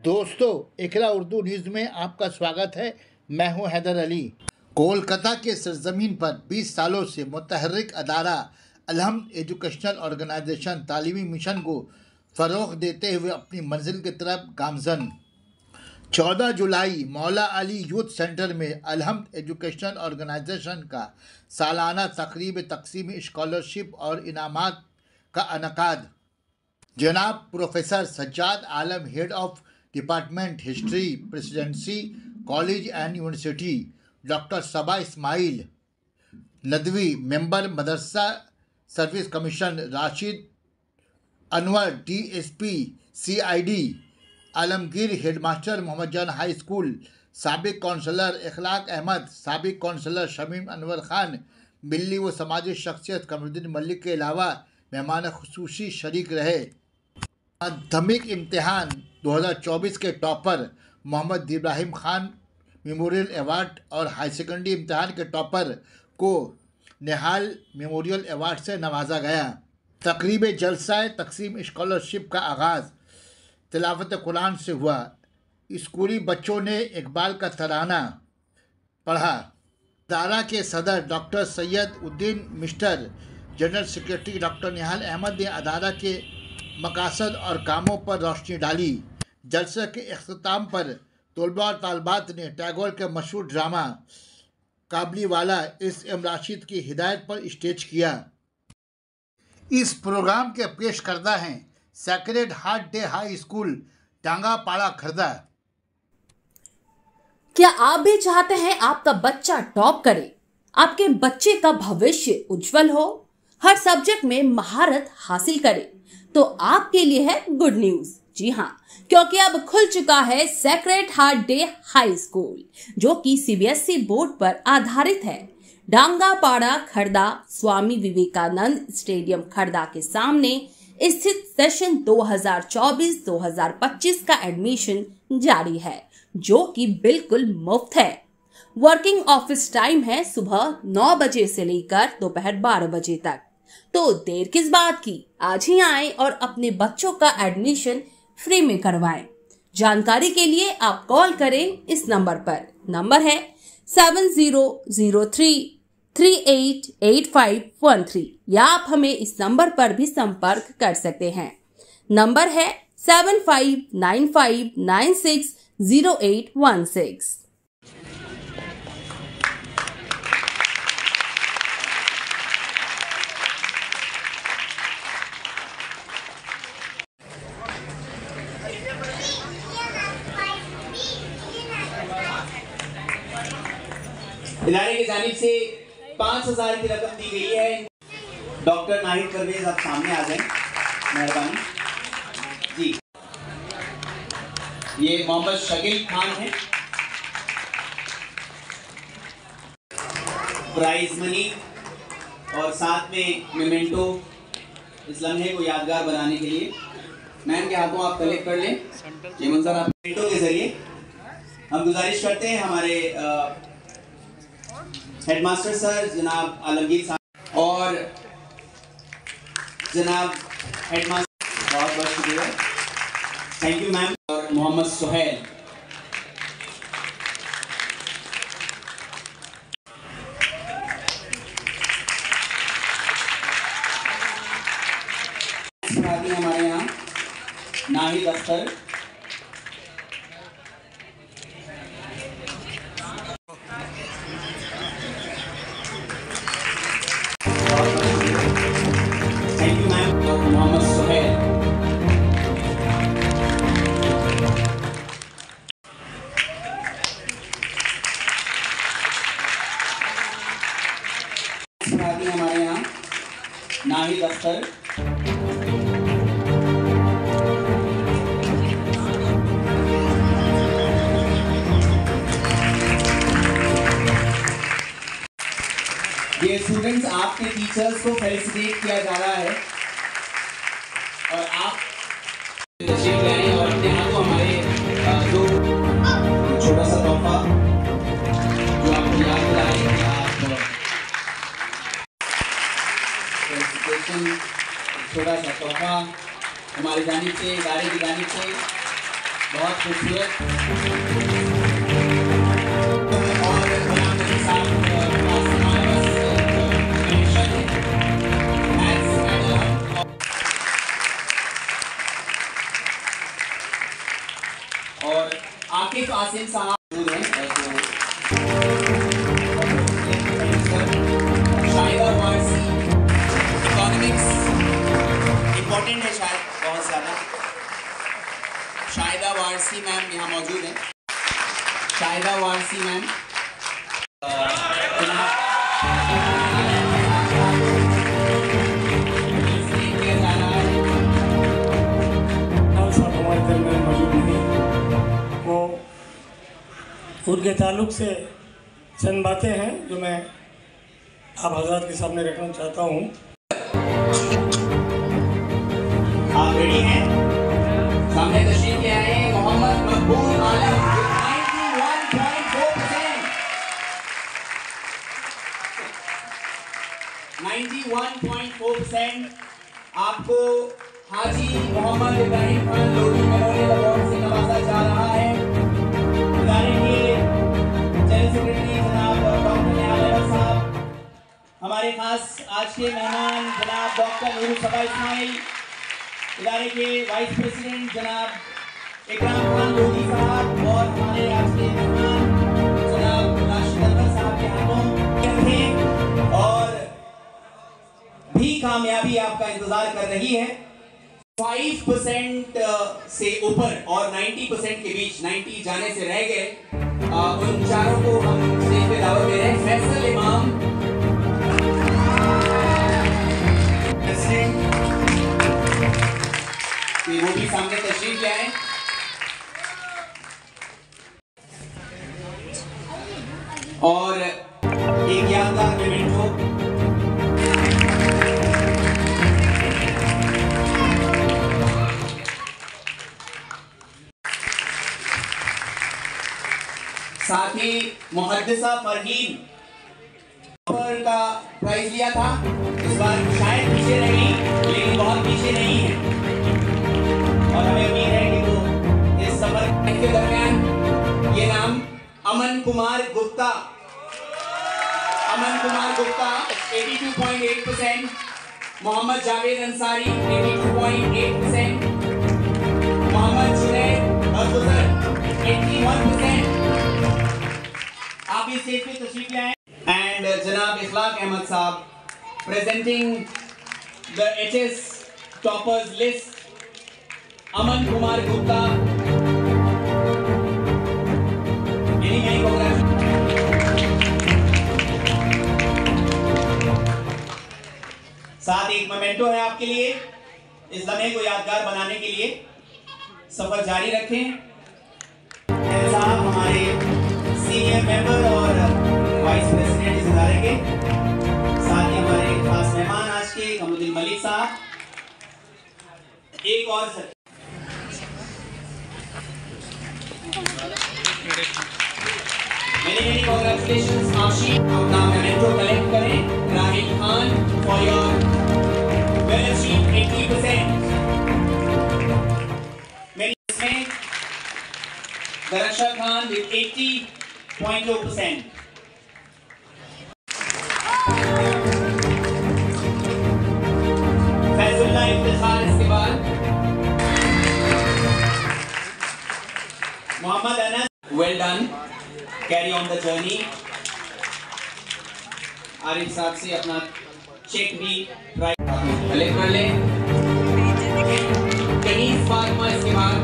दोस्तों, इकरा उर्दू न्यूज़ में आपका स्वागत है। मैं हूं हैदर अली। कोलकाता के सरजमीन पर 20 सालों से मुतहर्रिक अदारा अलहम्द एजुकेशनल ऑर्गेनाइजेशन तालीमी मिशन को फ़रोग़ देते हुए अपनी मंजिल की तरफ गामज़न। 14 जुलाई मौला अली यूथ सेंटर में अलहम्द एजुकेशनल ऑर्गेनाइजेशन का सालाना तकरीब तकसीमी स्कॉलरशिप और इनामात का इनेकाद। जनाब professor Sajjad Alam, head of department history, Presidency College and university, doctor Saba Ismail Nadvi, member मदरसा service commission, Rashid Anwar, DSP CID, Alamgir, headmaster Mohammad Jaan high school, साबिक कौंसलर इखलाक अहमद, साबिक कौंसलर शमीम अनवर खान, मिली व समाजी शख्सियत कमरुद्दीन मलिक के अलावा मेहमान खुसूसी शरीक रहे। माध्यमिक इम्तिहान 2024 के topper Mohammad Ibrahim Khan memorial award और हाई सेकेंडरी इम्तिहान के टॉपर को निहाल मेमोरियल अवार्ड से नवाजा गया। तकरीब जलसा तकसीम स्कॉलरशिप का आगाज़ तिलावत कुरान से हुआ। स्कूली बच्चों ने इकबाल का तराना पढ़ा। अदारा के सदर doctor Syed Uddin mister, general secretary doctor Nihal Ahmad ने अदारा के मकासद और कामों पर रोशनी डाली। जलसे के इख्तिताम पर तलबा और तालबात ने टैगोर के मशहूर ड्रामा काबलीवाला इस राशिद की हिदायत पर स्टेज किया। इस प्रोग्राम के पेश करदा हैं Sacred Heart Day High School, Tangapara, Khurda. क्या आप भी चाहते हैं आपका बच्चा टॉप करे, आपके बच्चे का भविष्य उज्जवल हो, हर सब्जेक्ट में महारत हासिल करे? तो आपके लिए है गुड न्यूज। जी हाँ, क्योंकि अब खुल चुका है sacred Heart Day High school, जो कि सीबीएसई बोर्ड पर आधारित है। डांगापाड़ा, खर्दा, स्वामी विवेकानंद स्टेडियम खर्दा के सामने स्थित सेशन 2024-2025 का एडमिशन जारी है, जो कि बिल्कुल मुफ्त है। वर्किंग ऑफिस टाइम है सुबह 9 बजे से लेकर दोपहर 12 बजे तक। तो देर किस बात की, आज ही आएं और अपने बच्चों का एडमिशन फ्री में करवाएं। जानकारी के लिए आप कॉल करें इस नंबर पर। नंबर है 7003388513, या आप हमें इस नंबर पर भी संपर्क कर सकते हैं। नंबर है 7595960816। इदारे की जानिब से 5000 की रकम दी गई है। डॉक्टर नाहिद परवेज, आप सामने आ जाएं, मेहरबानी जी। ये मोहम्मद शकील खान है। प्राइज मनी और साथ में मेमेंटो इस लम्हे को यादगार बनाने के लिए मैम के हाथों आप कलेक्ट कर लें। जेमन सर, आप मेमेंटो के जरिए हम गुजारिश करते हैं हमारे हेडमास्टर सर जनाब आलमगीर साहब और जनाब हेडमास्टर, बहुत बहुत शुक्रिया, थैंक यू मैम, और मोहम्मद सुहेल। हमारे यहाँ नाहिद अख्तर, मोहम्मद सुहेल, हमारे यहाँ नाहिद अख्तर, ये स्टूडेंट्स आपके टीचर्स को फेलिसिटेट किया जा रहा है और आप तशरीफ ले आए और अपने हाथों हमारे जो छोटा सा तोहफा जो आपको याद दिलाए कि आप फेलिसिटेशन छोटा सा तोहफा हमारी जानिब से, इदारे की जानिब से बहुत खूबसूरत। और गुलाम नबी साहब और आकिफ आसिम साहब मौजूद हैं। शाहिदा वारसी, इकोनॉमिक्स इम्पोर्टेंट है शायद बहुत ज़्यादा। शाहिदा वारसी मैम यहाँ मौजूद हैं। शाहिदा वारसी मैम उनके ताल्लुक़ से चंद बातें हैं जो मैं आप हज़रात के सामने रखना चाहता हूँ। आप रेडी हैं? सामने तशरीफ ले आए मोहम्मद मकबूल आलम 91.4%। आपको हाजी मोहम्मद इब्राहिम खान लोधी मेमोरियल अवार्ड से नवाजा जा रहा है। इदारे के जनरल सेक्रेटरी जनाब डॉक्टर निहाल अहमद साहब, हमारे खास आज के मेहमान जनाब डॉक्टर नूर सबा इस्माइल, इदारे के वाइस प्रेसिडेंट जनाब इकराम खान लोधी साहब और हमारे आज के मेहमान जनाब राशिद अनवर साहब के हाथों और भी कामयाबी आपका इंतजार कर रही है। 5% से ऊपर और 90% के बीच, 90 जाने से रह गए, उन चारों को हम स्टेज पे दावत दे रहे हैं। फैसल इमाम, वो भी सामने तशरीफ ले आए। और एक यादगार मेमेंटो साथ ही मुहद्दिसा फरहीन का प्राइज लिया था। इस बार शायद पीछे रही लेकिन बहुत पीछे नहीं है और हमें उम्मीद है कि वो इस सफर के दरमियान ये नाम अमन कुमार गुप्ता 82.8%, मोहम्मद जावेद अंसारी 82.8%, मोहम्मद जुनैद अज़हर 81%। आप इस स्टेज पे तशरीफ ले आए। एंड जनाब इखलाक अहमद साहब presenting the HS toppers list, Aman Kumar Gupta. साथ एक मोमेंटो है आपके लिए। इस लम्हे को यादगार बनाने के लिए सफर जारी रखें। साहब हमारे सीनियर मेंबर और वाइस प्रेसिडेंट इस इदारे के, साथ ही हमारे खास मेहमान आज के कमरुद्दीन मलिक साहब। एक और many congratulations आशी। अपना मेमेंटो कलेक्ट करें। Rahil Khan for your well achieved 80%। मेरी इसमें दरक्षा खान विद 80.2%। फैजुल्लाह इफ्तिखार इसके बाद। Mohammad Anas, well done, carry on the journey. Arif साहब से अपना चेक भी कलेक्ट कर लें। कनीज फातिमा इसके बाद।